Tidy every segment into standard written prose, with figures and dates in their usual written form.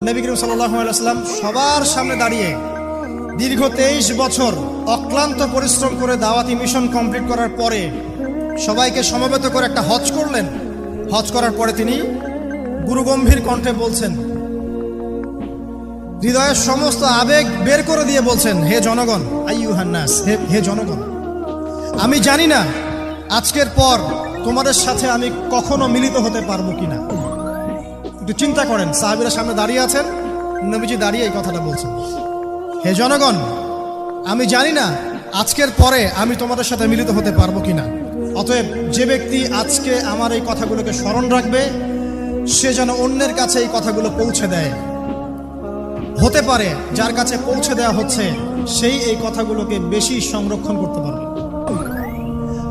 নবী করিম সাল্লাল্লাহু আলাইহি ওয়াসাল্লাম সবার সামনে দাঁড়িয়ে দীর্ঘ 23 বছর অক্লান্ত পরিশ্রম করে দাওয়াতি মিশন কমপ্লিট করার পরে সবাইকে সমবেত করে একটা হজ করলেন। হজ করার পরে তিনি গুরুগম্ভীর কণ্ঠে বলছেন, হৃদয়ের সমস্ত আবেগ বের করে দিয়ে বলছেন, হে জনগণ, আইয়ুহান নাস, হে জনগণ, আমি জানি না আজকের পর তোমাদের সাথে আমি কখনো মিলিত হতে পারবো কিনা। একটু চিন্তা করেন, সাহাবীরা সামনে দাঁড়িয়ে আছেন, নবীজি দাঁড়িয়ে এই কথাটা বলছেন, হে জনগণ, আমি জানি না আজকের পরে আমি তোমাদের সাথে মিলিত হতে পারবো কিনা। অতএব যে ব্যক্তি আজকে আমার এই কথাগুলোকে স্মরণ রাখবে সে যেন অন্যের কাছে এই কথাগুলো পৌঁছে দেয়। হতে পারে যার কাছে পৌঁছে দেওয়া হচ্ছে সেই এই কথাগুলোকে বেশি সংরক্ষণ করতে পারবে।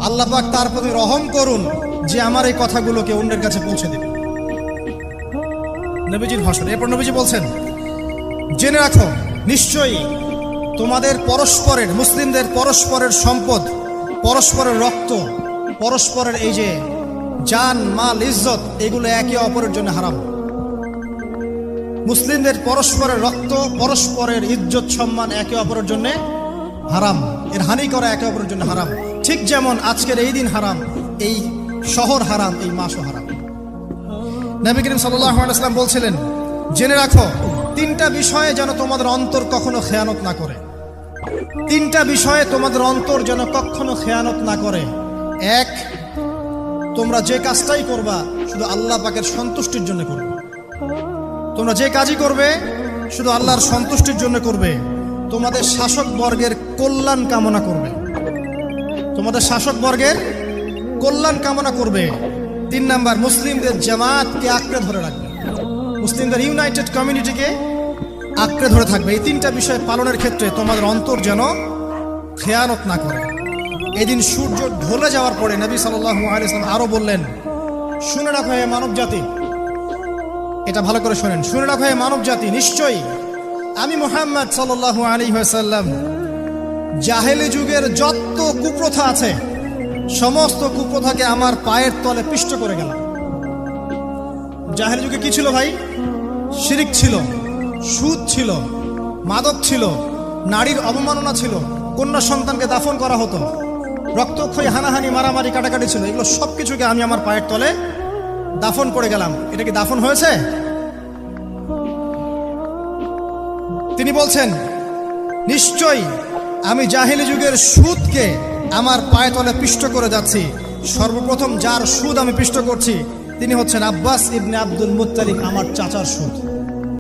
আল্লাহ পাক তার প্রতি রহম করুন যে আমার এই কথাগুলোকে অন্যের কাছে পৌঁছে দেবে। নবীজির ভাষণ। এরপর নবীজি বলছেন, জেনে রাখো নিশ্চয়ই তোমাদের পরস্পরের, মুসলিমদের পরস্পরের সম্পদ, পরস্পরের রক্ত, পরস্পরের এই যে জান, মাল, ইজ্জত, এগুলো একে অপরের জন্য হারাম। মুসলিমদের পরস্পরের রক্ত, পরস্পরের ইজ্জত, সম্মান একে অপরের জন্য হারাম। এর হানি করা একে অপরের জন্য হারাম। ঠিক যেমন আজকের এই দিন হারাম, এই শহর হারাম, এই মাসও হারাম। নবী করিম সাল্লাল্লাহু আলাইহি ওয়াসাল্লাম বলছিলেন, জেনে রাখো তিনটা বিষয়ে যেন তোমাদের অন্তর কখনো খেয়ানত না করে। তিনটা বিষয়ে তোমাদের অন্তর যেন কখনো খেয়ানত না করে। এক, তোমরা যে কাজটাই করবা শুধু আল্লাহ পাকের সন্তুষ্টির জন্য করবে। তোমরা যে কাজই করবে শুধু আল্লাহর সন্তুষ্টির জন্য করবে। তোমাদের শাসক বর্গের কল্যাণ কামনা করবে। তোমাদের শাসক বর্গের কল্যাণ কামনা করবে। 3 নাম্বার, মুসলিমদের জামাতকে আঁকড়ে ধরে রাখবে। মুসলিমদের ইউনাইটেড কমিউনিটিকে আঁকড়ে ধরে থাকবে। এই তিনটা বিষয় পালনের ক্ষেত্রে তোমাদের অন্তর যেন খেয়ানত না করে। এদিন সূর্য ঢলে যাওয়ার পরে নবী সাল্লাল্লাহু আলাইহি ওয়াসাল্লাম আরো বললেন, শুনে রাখো হে মানব জাতি, এটা ভালো করে শোনেন, শুনে রাখো হে মানব জাতি, নিশ্চয়ই আমি মুহাম্মদ সাল্লাল্লাহু আলাইহি ওয়াসাল্লাম জাহেলি যুগের যত কুপ্রথা আছে সমস্ত কুপ্রথাকে আমার পায়ের তলে পিষ্ট করে গেলাম। জাহেলি যুগে কি ছিল ভাই? শিরিক ছিল, সুদ ছিল, মাদক ছিল, নারীর অবমাননা ছিল, কন্যা সন্তানকে দাফন করা হতো, রক্তক্ষয়ী, হানাহানি, মারামারি, কাটাকাটি ছিল। এগুলো সবকিছুকে আমি আমার পায়ের তলে দাফন করে গেলাম। এটা কি দাফন হয়েছে? তিনি বলছেন, নিশ্চয়ই আমি জাহেলি যুগের সুদকে আমার পায়ে তলে পিষ্ট করে যাচ্ছি। সর্বপ্রথম যার সুদ আমি পিষ্ট করছি তিনি হচ্ছেন আব্বাস ইবনে আব্দুল মুত্তালিব, আমার চাচার সুদ।